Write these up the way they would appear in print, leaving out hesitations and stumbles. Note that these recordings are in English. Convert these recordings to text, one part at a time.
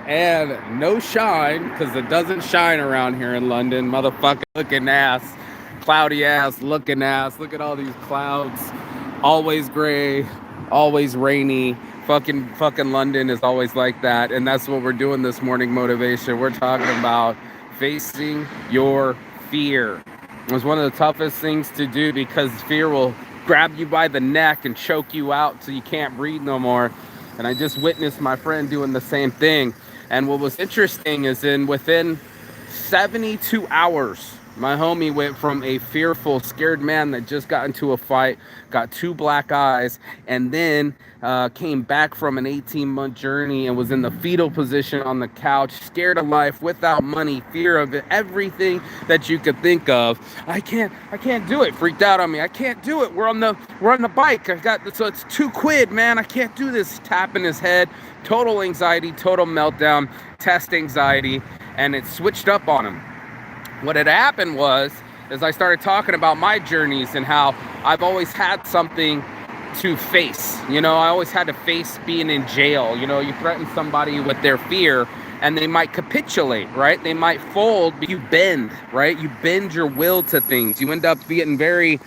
And no shine, because it doesn't shine around here in London. Motherfucking looking ass, cloudy ass, looking ass. Look at all these clouds. Always gray, always rainy. Fucking London is always like that. And that's what we're doing this morning motivation. We're talking about facing your fear. It was one of the toughest things to do because fear will grab you by the neck and choke you out so you can't breathe no more. And I just witnessed my friend doing the same thing. And what was interesting is within 72 hours, my homie went from a fearful, scared man that just got into a fight, got 2 black eyes, and then came back from an 18-month journey and was in the fetal position on the couch, scared of life, without money, fear of it, everything that you could think of. I can't do it. Freaked out on me. I can't do it. We're on the bike. So it's £2, man. I can't do this. Tapping his head, total anxiety, total meltdown, test anxiety, and it switched up on him. What had happened was, as I started talking about my journeys and how I've always had something to face. I always had to face being in jail. You threaten somebody with their fear and they might capitulate, right? They might fold, but you bend, right? You bend your will to things. You end up getting very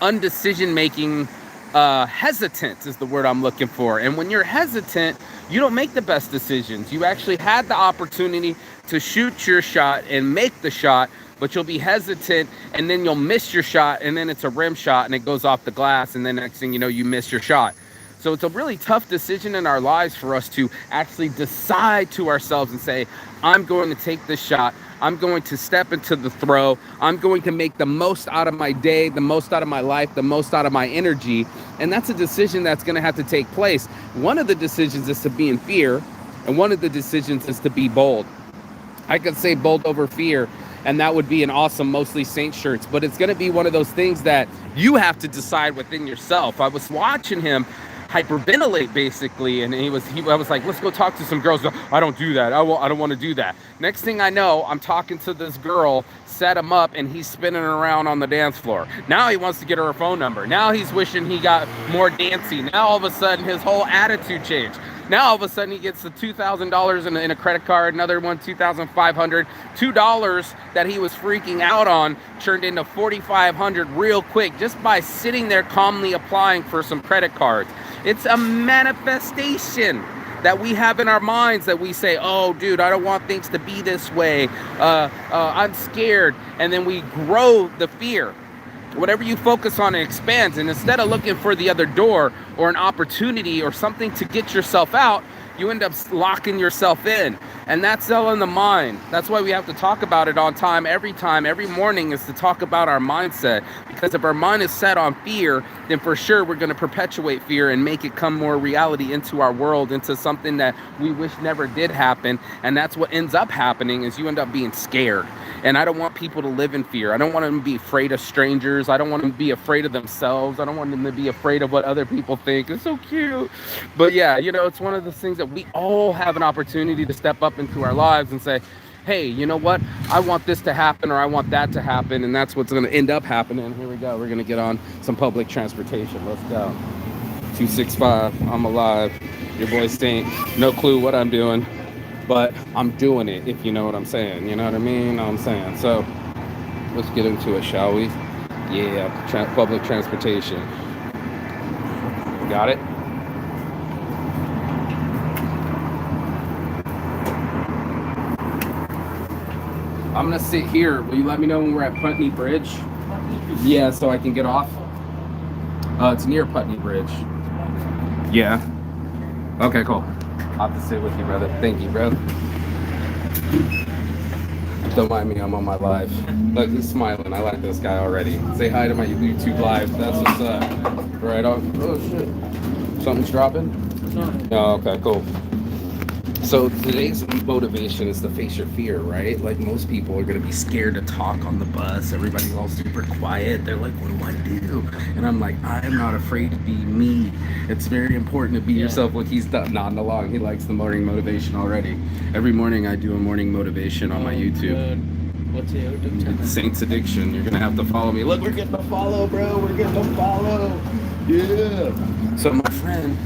undecision making, hesitant is the word I'm looking for. And when you're hesitant, you don't make the best decisions. You actually had the opportunity to shoot your shot and make the shot, but you'll be hesitant and then you'll miss your shot, and then it's a rim shot and it goes off the glass, and then next thing you know, you miss your shot. So it's a really tough decision in our lives for us to actually decide to ourselves and say, I'm going to take this shot. I'm going to step into the throw. I'm going to make the most out of my day, the most out of my life, the most out of my energy. And that's a decision that's going to have to take place. One of the decisions is to be in fear, and one of the decisions is to be bold. I could say bold over fear, and that would be an awesome Mostly Saint shirts, but it's going to be one of those things that you have to decide within yourself. I was watching him hyperventilate basically, and I was like, let's go talk to some girls. I don't do that. I don't want to do that. Next thing I know, I'm talking to this girl, set him up, and he's spinning around on the dance floor. Now he wants to get her phone number. Now he's wishing he got more dancing. Now all of a sudden his whole attitude changed. Now all of a sudden he gets the $2,000 in a credit card, another one $2,500, $2 that he was freaking out on turned into $4,500 real quick just by sitting there calmly applying for some credit cards. It's a manifestation that we have in our minds that we say, oh, dude, I don't want things to be this way. I'm scared. And then we grow the fear. Whatever you focus on, it expands. And instead of looking for the other door or an opportunity or something to get yourself out, you end up locking yourself in. And that's all in the mind. That's why we have to talk about it on time, every morning, is to talk about our mindset. Because if our mind is set on fear, then for sure we're going to perpetuate fear and make it come more reality into our world, into something that we wish never did happen. And that's what ends up happening, is you end up being scared. And I don't want people to live in fear. I don't want them to be afraid of strangers. I don't want them to be afraid of themselves. I don't want them to be afraid of what other people think. It's so cute. But yeah, it's one of the things that we all have an opportunity to step up into our lives and say, hey, you know what? I want this to happen, or I want that to happen. And that's what's going to end up happening. Here we go. We're going to get on some public transportation. Let's go. 265. I'm alive. Your boy Stink. No clue what I'm doing, but I'm doing it, if you know what I'm saying. You know what I mean? Know what I'm saying. So let's get into it, shall we? Yeah, public transportation. Got it? I'm going to sit here. Will you let me know when we're at Putney Bridge? Yeah, so I can get off. It's near Putney Bridge. Yeah. Okay, cool. I'll have to sit with you, brother. Thank you, bro. Don't mind me, I'm on my live. Look, he's smiling. I like this guy already. Say hi to my YouTube live. That's what's up. Right on. Oh, shit. Something's dropping? No. Oh, okay, cool. So today's motivation is to face your fear, right? Like, most people are going to be scared to talk on the bus. Everybody's all super quiet. They're like, what do I do? And I'm like, I'm not afraid to be me. It's very important to be yourself. Look, he's nodding along. He likes the morning motivation already. Every morning I do a morning motivation on my YouTube. Good. What's your YouTube channel? Saints Addiction. You're going to have to follow me. Look, we're getting a follow, bro. We're getting a follow. Yeah. So my friend,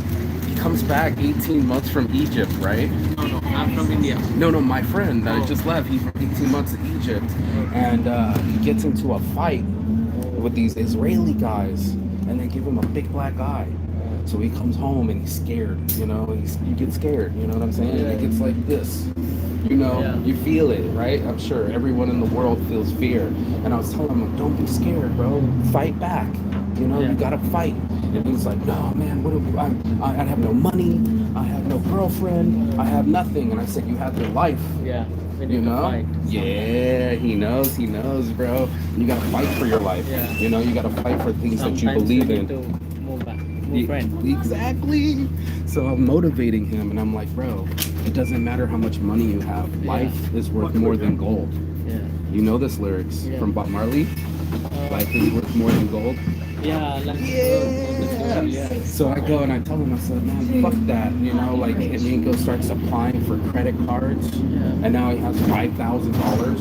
comes back 18 months from Egypt, right? No, I'm from India. No, my friend that I just left, he's 18 months in Egypt, and he gets into a fight with these Israeli guys, and they give him a big black eye. So he comes home and he's scared, you get scared, you know what I'm saying? And it gets like this, you feel it, right? I'm sure everyone in the world feels fear. And I was telling him, don't be scared, bro. Fight back. You gotta fight. And he's like, no, man, I have no money. I have no girlfriend. I have nothing. And I said, you have your life. Yeah. Fight. Yeah, he knows, bro. You gotta fight for your life. Yeah. You gotta fight for things Sometimes that you believe in. To move back. Move friend. Exactly. So I'm motivating him, and I'm like, bro, it doesn't matter how much money you have. Life is worth more than gold. Yeah. You know this lyrics from Bob Marley? Life is worth more than gold. Yeah. So I go and I tell him, I said, man, fuck that, and he goes starts applying for credit cards, and now he has $5,000.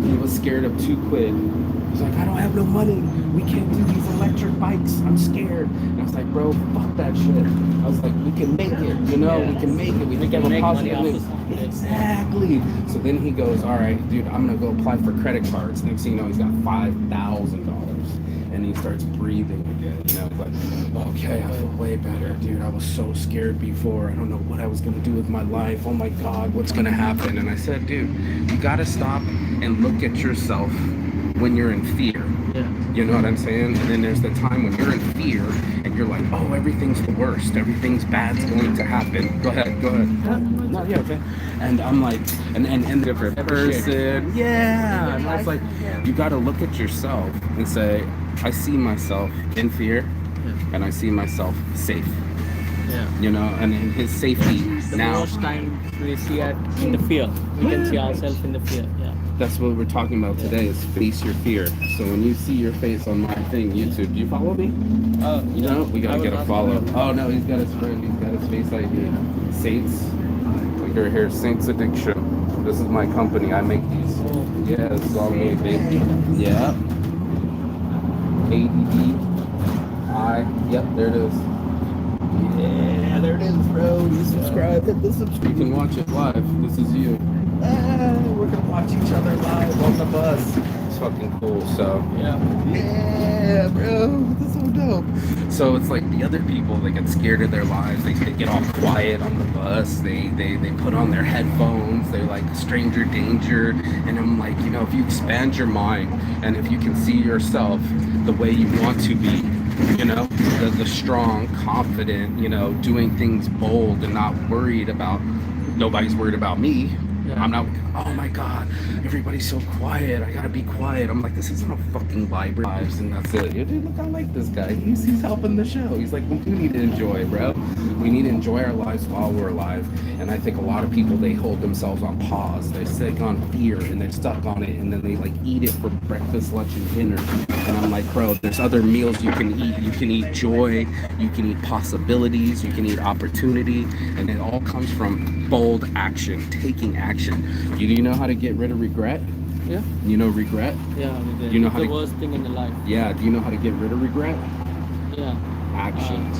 He was scared of £2. He's like, I don't have no money. We can't do these electric bikes. I'm scared. And I was like, bro, fuck that shit. I was like, we can make it, we can make it. We can make money off this. Exactly. So then he goes, all right, dude, I'm gonna go apply for credit cards. Next thing you know, he's got $5,000. And he starts breathing again. He's like, okay, I feel way better, dude. I was so scared before. I don't know what I was gonna do with my life. Oh my God, what's gonna happen? And I said, dude, you gotta stop and look at yourself when you're in fear. Yeah. You know what I'm saying? And then there's the time when you're in fear and you're like, oh, everything's the worst. Everything's bad's going to happen. Go ahead. No, yeah, okay. And I'm like, and different person. Yeah. And I was like, you got to look at yourself and say, I see myself in fear and I see myself safe. Yeah. And in his safety The now. most time we see it in the fear. We can see ourselves in the fear. Yeah. That's what we're talking about today is face your fear. So when you see your face on my thing, YouTube, do you follow me? No, we gotta get a follow. Oh no, he's got his friend, he's got his face ID. Saints. Look here, Saints Addiction. This is my company. I make these. Yeah, this is all me, baby. Yeah. ADD. Yep, there it is. Yeah, there it is, bro. You subscribe, hit the subscribe. You can watch it live. This is you. We're gonna watch each other live on the bus. It's fucking cool. So yeah, bro, that's so dope. So it's like the other people, they get scared of their lives. They get all quiet on the bus. They put on their headphones. They're like stranger danger. And I'm like, if you expand your mind and if you can see yourself the way you want to be, the strong, confident, doing things bold and not worried about. Nobody's worried about me. I'm not, oh my God, everybody's so quiet. I gotta be quiet. I'm like, this isn't a fucking library. And that's it. Dude, look, I like this guy. He's helping the show. He's like, we do need to enjoy, bro. We need to enjoy our lives while we're alive. And I think a lot of people, they hold themselves on pause. They're stuck on fear and they're stuck on it. And then they like eat it for breakfast, lunch, and dinner. And I'm like, bro, there's other meals you can eat. You can eat joy. You can eat possibilities. You can eat opportunity. And it all comes from bold action, taking action. Do you know how to get rid of regret? Yeah. You know regret? Yeah. You know it's the worst thing in the life. Yeah. Do you know how to get rid of regret? Yeah. Action.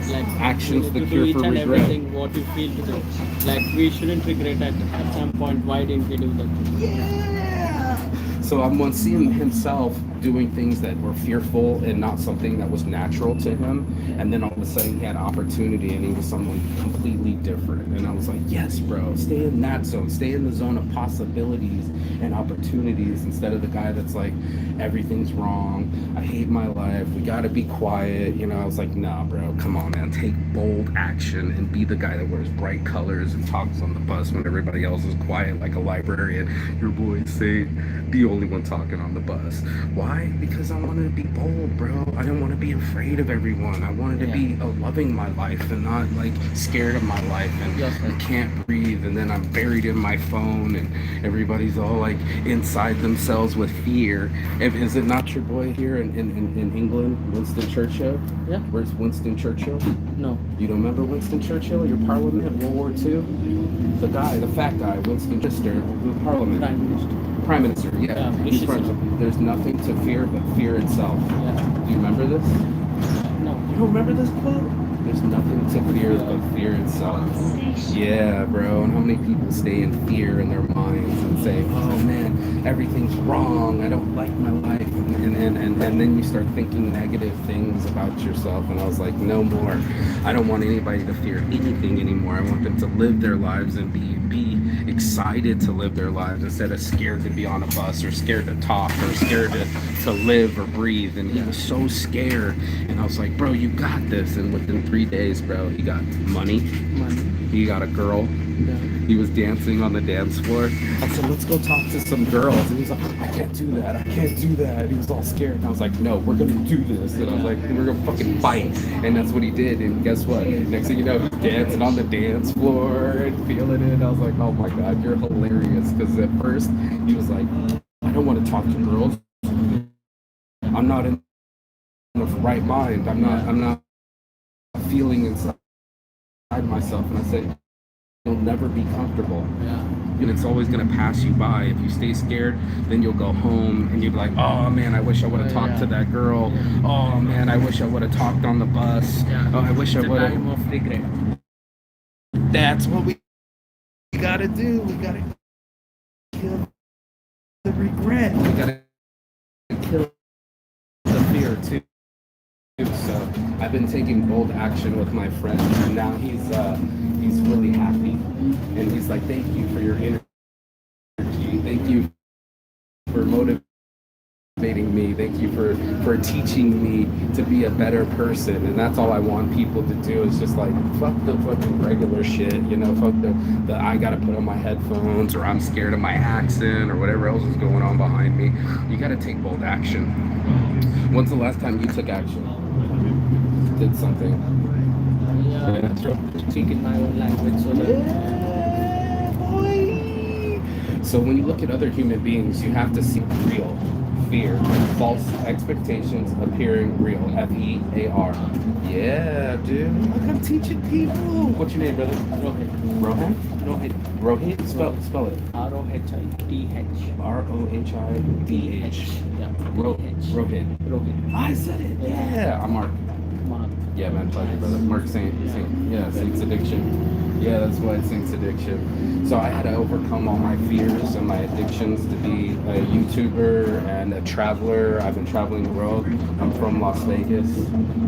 Like action's the to cure do each for and regret. everything what you feel to do. Like we shouldn't regret at some point. Why didn't we do that? Yeah. So I'm once seeing himself doing things that were fearful and not something that was natural to him. And then all of a sudden he had opportunity and he was someone completely different. And I was like, yes, bro, stay in that zone. Stay in the zone of possibilities and opportunities instead of the guy that's like, everything's wrong. I hate my life. We got to be quiet. I was like, nah, bro, come on, man. Take bold action and be the guy that wears bright colors and talks on the bus when everybody else is quiet like a librarian. Your boys say, the only one talking on the bus. Why? Because I wanted to be bold, bro. I didn't want to be afraid of everyone. I wanted to be loving my life and not like scared of my life and I can't breathe and then I'm buried in my phone and everybody's all like inside themselves with fear. Is it not your boy here in England, Winston Churchill? Yeah. Where's Winston Churchill? No. You don't remember Winston Churchill? Your parliament, World War II? The guy, the fat guy, Winston Churchill, the parliament. Prime Minister, yeah. There's nothing to fear but fear itself. Yeah. Do you remember this? No. You don't remember this quote? There's nothing to fear fear itself. Yeah, bro. And how many people stay in fear in their minds and say, oh man, everything's wrong. I don't like my life. And then you start thinking negative things about yourself. And I was like, no more. I don't want anybody to fear anything anymore. I want them to live their lives and be excited to live their lives instead of scared to be on a bus or scared to talk or scared to live or breathe. And he was so scared. And I was like, bro, you got this. And within 3 days, bro, he got money. He got a girl. Yeah. He was dancing on the dance floor. I said, let's go talk to some girls. And he's like, I can't do that. I can't do that. He was all scared. And I was like, no, we're going to do this. And I was like, we're going to fucking fight. And that's what he did. And guess what? Next thing you know, he's dancing on the dance floor and feeling it. And I was like, oh my God, you're hilarious. Because at first, he was like, I don't want to talk to girls. I'm not in the right mind. I'm not feeling inside myself. And I said, you'll never be comfortable. Yeah. And it's always going to pass you by. If you stay scared, then you'll go home and you'll be like, oh man, I wish I would have talked to that girl. Yeah. Oh man, I wish I would have talked on the bus. Yeah. Oh, I wish it's I would have. Time of regret. That's what we got to do. We got to kill the regret. We got to kill the fear too. So I've been taking bold action with my friend, and now he's really happy, and he's like, thank you for your energy, thank you for motivating me, thank you for teaching me to be a better person. And that's all I want people to do, is just like, fuck the fucking regular shit, you know, fuck the I gotta put on my headphones, or I'm scared of my accent, or whatever else is going on behind me. You gotta take bold action. When's the last time you took action? Did something? Speak in my own language. So yeah, boy. So when you look at other human beings, you have to see real fear, false expectations appearing real. FEAR. Yeah, dude. Look, I'm teaching people. What's your name, brother? Rohit. Rohan? Rohit. Rohit? Spell it. ROHITH. ROHITH. Yeah. Rohit. Rohit. I said it. Yeah. I'm Mark. Mark. Yeah, man, pleasure, brother. Mark Saints Addiction. Yeah, that's why it Saints Addiction. So I had to overcome all my fears and my addictions to be a YouTuber and a traveler. I've been traveling the world. I'm from Las Vegas.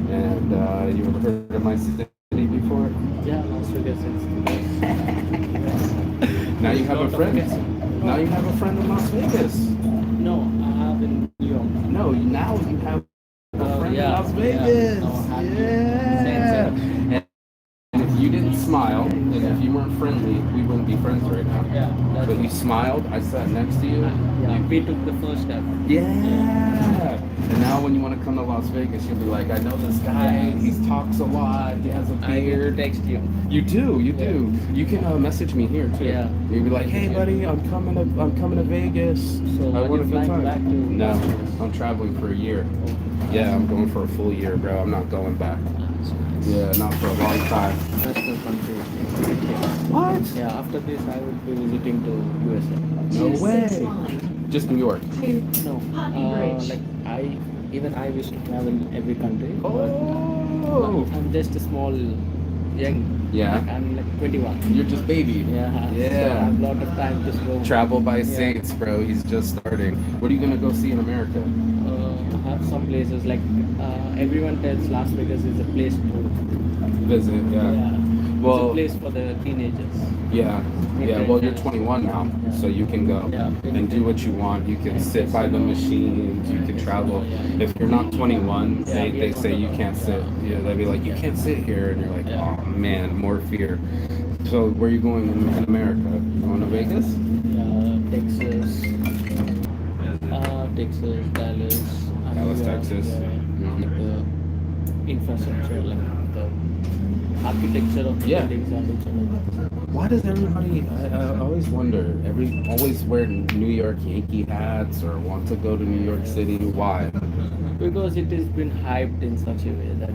And you ever heard of my city before? Yeah, Las Vegas. Now you have a friend. Now you have a friend in Las Vegas. No, I have in New York. No, now you have a friend in Las Vegas. Yeah. And if you didn't smile, and if you weren't friendly, we wouldn't be friends right now. Yeah. But you smiled, I sat next to you. Yeah, we took the first step. Yeah. And now when you want to come to Las Vegas, you'll be like, I know this guy, he talks a lot, he has a beard. I will text you. You do. You can message me here too. Yeah. You'll be like, hey buddy, I'm coming to Vegas. So I want a good time. back to No, I'm traveling for a year. Yeah, I'm going for a full year, bro. I'm not going back. Yeah, not for a long time. That's the country. What? Yeah, after this I will be visiting to USA. No way. Just New York. No, like I wish to travel every country. Oh. But I'm just a small, young. Yeah. Like, I'm like 21. You're just baby. Yeah. So I Yeah. have a lot of time to go. Travel by Saints, bro. He's just starting. What are you gonna go see in America? I have some places like everyone tells Las Vegas is a place to Visit. Yeah. Well, it's a place for the teenagers. Yeah. Yeah. Well, you're 21 now, so you can go and do what you want. You can sit by the machines. You can travel. If you're not 21, they say you can't sit. Yeah. They'll be like, you can't sit here, and you're like, oh man, more fear. So where are you going in America? Going to Vegas? Texas, Dallas. Dallas, Texas. Like the infrastructure, like the architecture of the buildings and each other. Why does everybody? I always wonder. Always wear New York Yankee hats or want to go to New York City. Why? Because it has been hyped in such a way that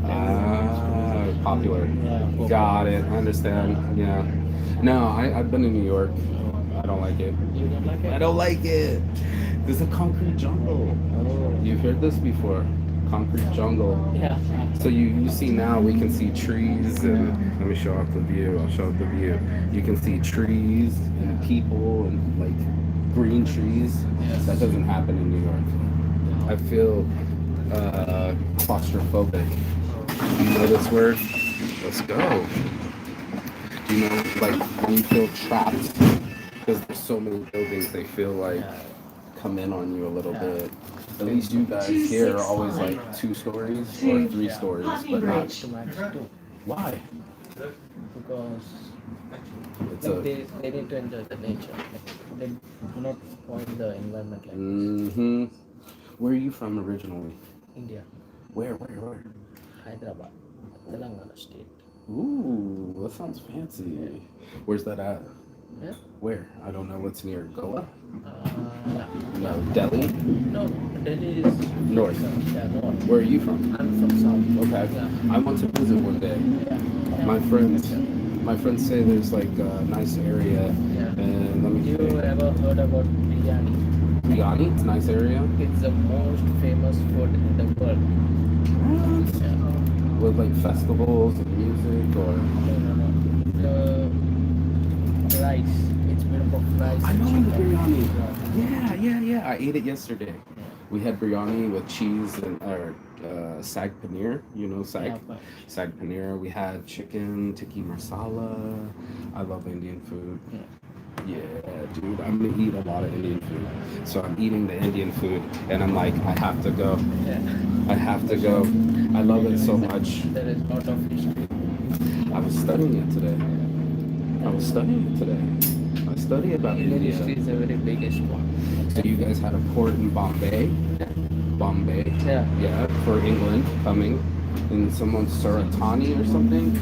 popular. Yeah. Got it. I understand. Yeah. No, I've been in New York. I don't like it. You don't like it? I don't like it. There's a concrete jungle. Oh. You've heard this before. Concrete jungle. Yeah. So you see now we can see trees and me show off the view. I'll show off the view. You can see trees and people and like green trees. Yes. That doesn't happen in New York. I feel claustrophobic. Do you know this word? Let's go. Do you know, like, when you feel trapped because there's so many buildings, they feel like come in on you a little bit. At least you guys here are always like 2 stories or 3 stories, but not. To max 2. Why? Because It's like, a. they need to enjoy the nature. Like, they do not spoil the environment like Mm-hmm. Where are you from originally? India, Where? Hyderabad, Telangana state. Ooh, that sounds fancy. Where's that at? Yeah. Where? I don't know. What's near Goa? Yeah. No, Delhi? No, Delhi is North. Yeah, north. Where are you from? I'm from south. Okay. Yeah. I want to visit one day. Yeah. My friends say there's like a nice area, Yeah. and let me You ever heard about biryani? Biryani, it's a nice area. It's the most famous food in the world. Yeah. With like festivals and music or. No. The rice. It's made up of rice. I and know the chicken. biryani. Yeah. Yeah. I ate it yesterday. We had biryani with cheese and sag paneer. You know sag. Yeah, but Sag paneer. We had chicken, tikka masala. I love Indian food. Yeah, dude, I'm gonna eat a lot of Indian food. So I'm eating the Indian food, and I'm like, I have to go. yeah. I have to go. I love it so much. There is lot of history. I was studying it today. I study about Indian India. history is a very biggest one. So you guys had a port in Bombay. Yeah. Yeah, for England coming. And someone Suratani or something.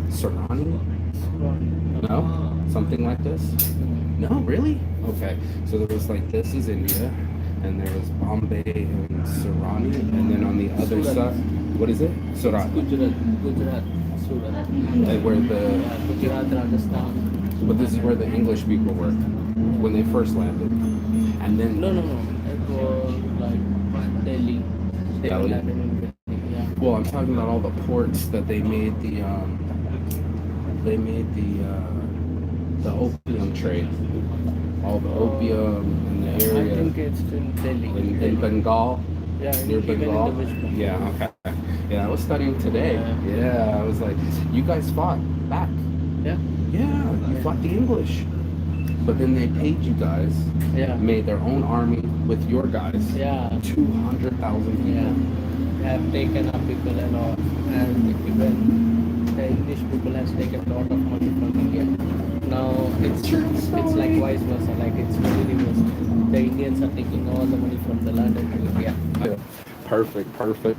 Surani? No? Something like this? No, really? Okay. So there was like this is India, and there was Bombay and Surani, and then on the other Surat. side, what is it? Surat. Gujarat, Surat. Like where the, Yeah, Gujarat, Rajasthan. but this is where the English people were when they first landed, and then No. It was like Delhi. They Delhi? landed in Delhi. Yeah. Well, I'm talking about all the ports that they made the opium trade, all the opium in the I area think it's in Delhi. in Bengal. Yeah, Near even Bengal? in the West Bengal. Yeah, okay. Yeah, I was studying today. Yeah, I was like, you guys fought back. Yeah. Yeah, you fought the English. But then they paid you guys, Yeah. made their own army with your guys. Yeah. 200,000 people. Yeah. They have taken up people a lot, and even the English people has taken a lot of money from India. Now it's like vice versa, like it's very reverse. The Indians are taking all the money from the London to India. Perfect.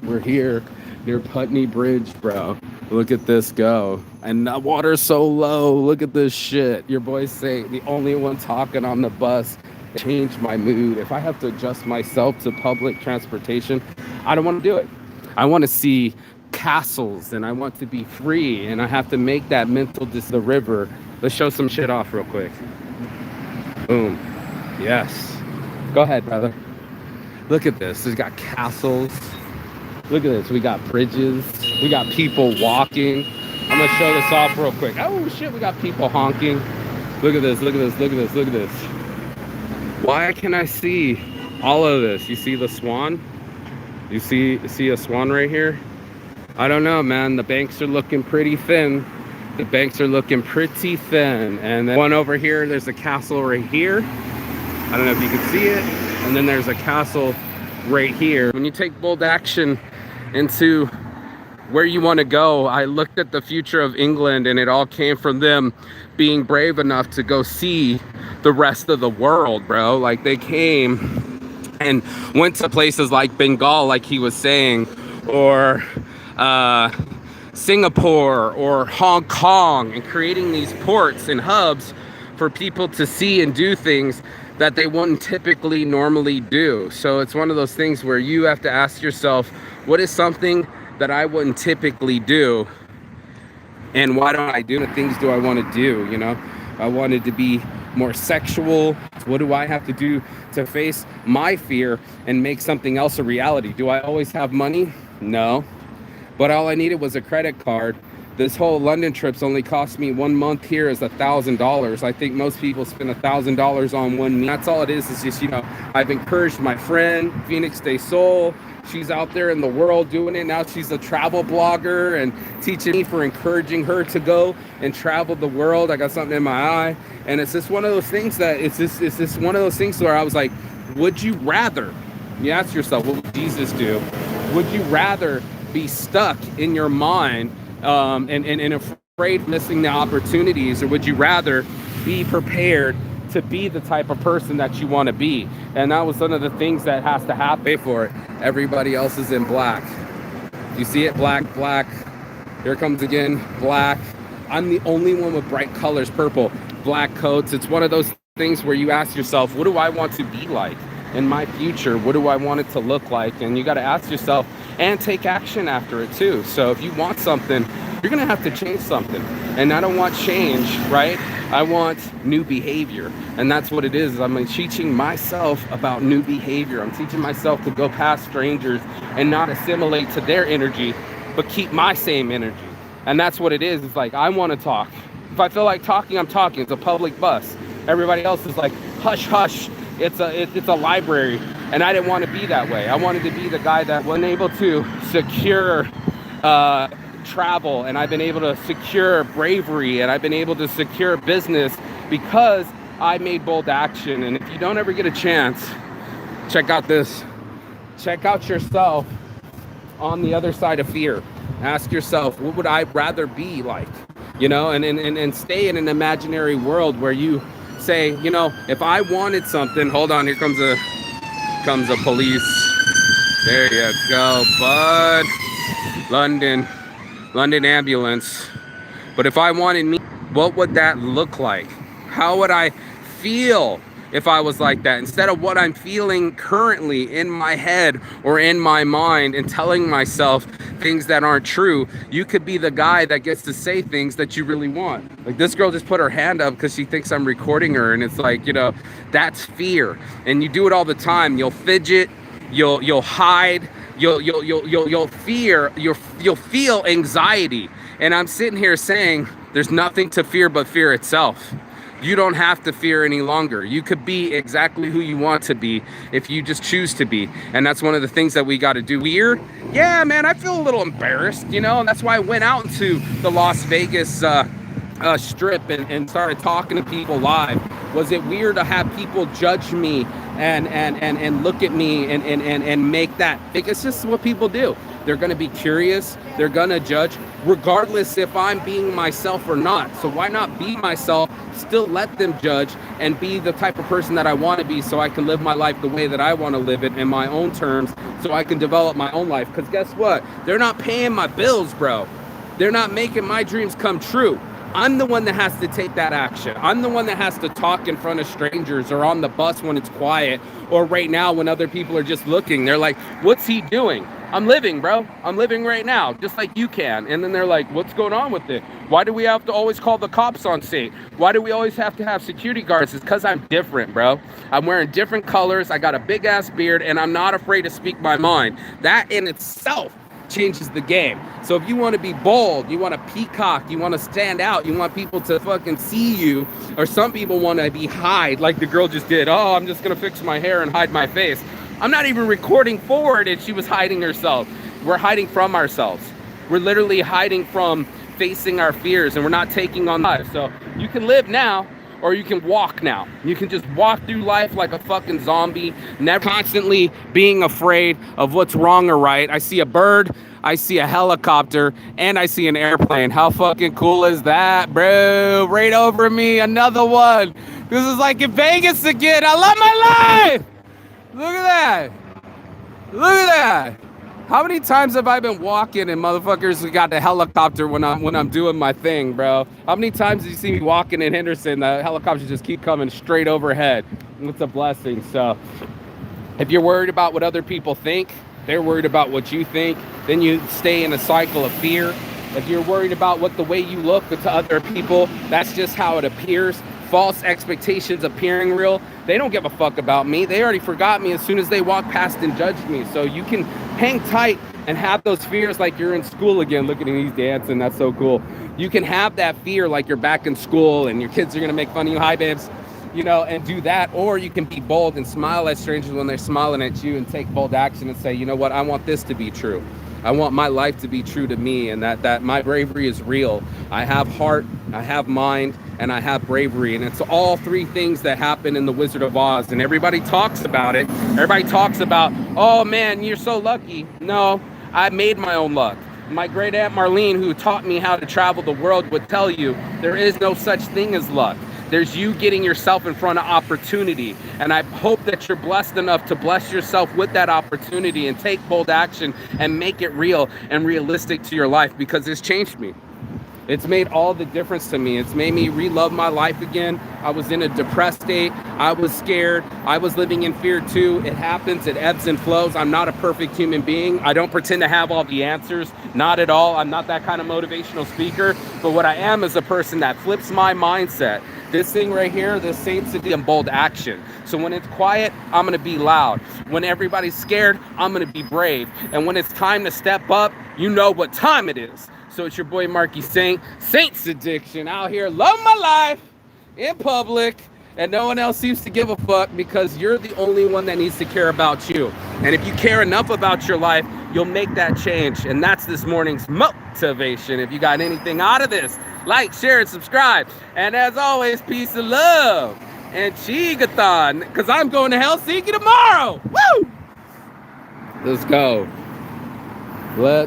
We're here near Putney Bridge, bro. Look at this go. And the water's so low. Look at this shit. Your boys say the only one talking on the bus. Changed my mood. If I have to adjust myself to public transportation, I don't want to do it. I want to see castles and I want to be free, and I have to make that mental the river. Let's show some shit off real quick. Boom. Yes. Go ahead, brother. Look at this. It's got castles. Look at this. We got bridges. We got people walking. I'm going to show this off real quick. Oh, shit. We got people honking. Look at this. Why can I see all of this? You see the swan? You see a swan right here? I don't know, man. The banks are looking pretty thin. And then one over here, there's a castle right here. I don't know if you can see it. And then there's a castle right here. When you take bold action into where you want to go, I looked at the future of England, and it all came from them being brave enough to go see the rest of the world, bro. Like, they came and went to places like Bengal, like he was saying, or Singapore or Hong Kong, and creating these ports and hubs for people to see and do things that they wouldn't typically normally do. So it's one of those things where you have to ask yourself, what is something that I wouldn't typically do, and why don't I do the things do I want to do? You know, I wanted to be more sexual. What do I have to do to face my fear and make something else a reality? Do I always have money? No. but all I needed was a credit card. This whole London trip's only cost me 1 month here is $1,000. I think most people spend $1,000 on one meal. That's all it is just, I've encouraged my friend, Phoenix de Sol. She's out there in the world doing it. Now she's a travel blogger and teaching me for encouraging her to go and travel the world. I got something in my eye. And it's just one of those things one of those things where I was like, would you rather, you ask yourself, what would Jesus do? Would you rather be stuck in your mind and afraid of missing the opportunities, or would you rather be prepared to be the type of person that you want to be? And that was one of the things that has to happen. Pay for it. Everybody else is in black. You see it? Black. Here comes again, black. I'm the only one with bright colors, purple, black coats. It's one of those things where you ask yourself, what do I want to be like in my future? What do I want it to look like? And you got to ask yourself and take action after it too. So if you want something, you're going to have to change something. And I don't want change, right? I want new behavior. And that's what it is. I'm teaching myself about new behavior. I'm teaching myself to go past strangers and not assimilate to their energy, but keep my same energy. And that's what it is. It's like, I want to talk. If I feel like talking, I'm talking. It's a public bus. Everybody else is like, hush, hush. It's a library. And I didn't want to be that way. I wanted to be the guy that wasn't able to secure travel, and I've been able to secure bravery, and I've been able to secure business because I made bold action. And if you don't ever get a chance, check out this. Check out yourself on the other side of fear. Ask yourself, what would I rather be like? And stay in an imaginary world where you say, if I wanted something, hold on, here comes a police. There you go, bud. London ambulance. But if I wanted me, what would that look like? How would I feel if I was like that? Instead of what I'm feeling currently in my head or in my mind and telling myself things that aren't true, you could be the guy that gets to say things that you really want. Like this girl just put her hand up because she thinks I'm recording her, and it's like, that's fear. And you do it all the time. You'll fidget, you'll hide, you'll fear, you'll feel anxiety. And I'm sitting here saying there's nothing to fear but fear itself. You don't have to fear any longer. You could be exactly who you want to be if you just choose to be. And that's one of the things that we got to do. Weird? Yeah, man, I feel a little embarrassed, and that's why I went out into the Las Vegas strip and started talking to people live. Was it weird to have people judge me and look at me and make that? It's just what people do. They're going to be curious. They're going to judge, regardless if I'm being myself or not. So why not be myself, still let them judge, and be the type of person that I want to be, so I can live my life the way that I want to live it in my own terms, so I can develop my own life. Because guess what? They're not paying my bills, bro. They're not making my dreams come true. I'm the one that has to take that action. I'm the one that has to talk in front of strangers, or on the bus when it's quiet, or right now when other people are just looking. They're like, what's he doing? I'm living, bro. I'm living right now, just like you can. And then they're like, what's going on with it? Why do we have to always call the cops on state? Why do we always have to have security guards? It's because I'm different, bro. I'm wearing different colors. I got a big ass beard, and I'm not afraid to speak my mind. That in itself changes the game. So if you want to be bold, you want to peacock, you want to stand out, you want people to fucking see you, or some people want to be hide, like the girl just did. Oh, I'm just going to fix my hair and hide my face. I'm not even recording forward, and she was hiding herself. We're hiding from ourselves. We're literally hiding from facing our fears, and we're not taking on life. So you can live now, or you can walk now. You can just walk through life like a fucking zombie, never constantly being afraid of what's wrong or right. I see a bird, I see a helicopter, and I see an airplane. How fucking cool is that, bro? Right over me, another one. This is like in Vegas again. I love my life. Look at that. Look at that. How many times have I been walking and motherfuckers got the helicopter when I'm doing my thing, bro? How many times did you see me walking in Henderson? The helicopters just keep coming straight overhead. It's a blessing. So if you're worried about what other people think, they're worried about what you think, then you stay in a cycle of fear. If you're worried about what the way you look to other people, that's just how it appears. False expectations appearing real. They don't give a fuck about me. They already forgot me as soon as they walk past and judged me. So you can hang tight and have those fears like you're in school again. Look at him, he's dancing. That's so cool. You can have that fear like you're back in school and your kids are going to make fun of you. Hi, babes. You know, and do that. Or you can be bold and smile at strangers when they're smiling at you and take bold action and say, you know what, I want this to be true. I want my life to be true to me, and that my bravery is real. I have heart, I have mind, and I have bravery. And it's all three things that happen in The Wizard of Oz. And everybody talks about it. Everybody talks about, oh man, you're so lucky. No, I made my own luck. My great aunt Marlene, who taught me how to travel the world, would tell you there is no such thing as luck. There's you getting yourself in front of opportunity. And I hope that you're blessed enough to bless yourself with that opportunity and take bold action and make it real and realistic to your life, because it's changed me. It's made all the difference to me. It's made me re-love my life again. I was in a depressed state. I was scared. I was living in fear too. It happens. It ebbs and flows. I'm not a perfect human being. I don't pretend to have all the answers. Not at all. I'm not that kind of motivational speaker. But what I am is a person that flips my mindset. This thing right here, this Saints City and bold action. So when it's quiet, I'm going to be loud. When everybody's scared, I'm going to be brave. And when it's time to step up, you know what time it is. So it's your boy Marky Saints Addiction, out here, love my life in public, and no one else seems to give a fuck, because you're the only one that needs to care about you. And if you care enough about your life, you'll make that change. And that's this morning's motivation. If you got anything out of this, like, share, and subscribe. And as always, peace and love and Chigathon, because I'm going to Helsinki tomorrow. Woo! Let's go. Let's